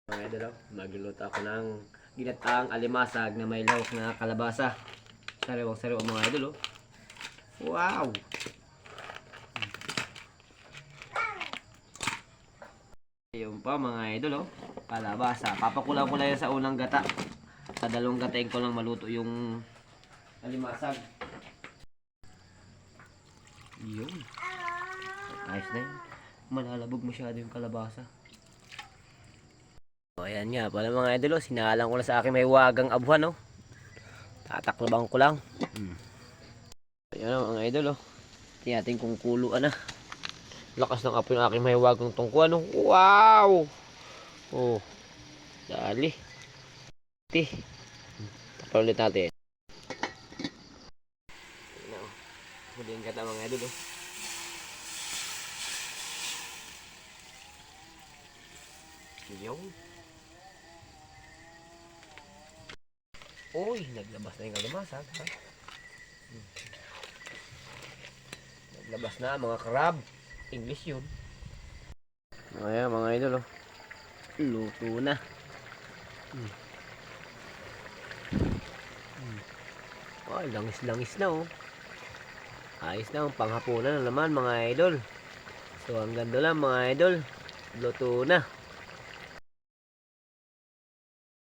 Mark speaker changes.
Speaker 1: Mga idol, magluluto ako ng ginataang alimasag na may lawak na kalabasa. Sariwang-sariwa mga idol, oh. Wow! Ayun pa mga idol, oh. Kalabasa. Papakulang ko lang yan sa unang gata. Sa dalawang gatain ko lang maluto yung alimasag. Yun. Ayos na yun. Malalabog masyado yung kalabasa. O, ayan nga pala mga idol, oh. Sinalang ko na sa akin may wagang abuhan, oh. Tataklabang ko lang. Ayan, oh, mga idol, oh. Tiyatin kung kuluan na. Lakas ng apoy ng aking may wagang tungkuan, oh. Wow! Oh. Dali. Tapos ulit natin. Ayan, oh. Huling kata mga idol, oh. Yung. Uy, naglabas na yung kalimasag, ha? Naglabas na mga crab. English yun. Ayan mga idol, oh. Luto na. Ay, langis-langis na, oh. Ayos na, panghapunan na naman mga idol. So hanggang doon lang mga idol. Luto na.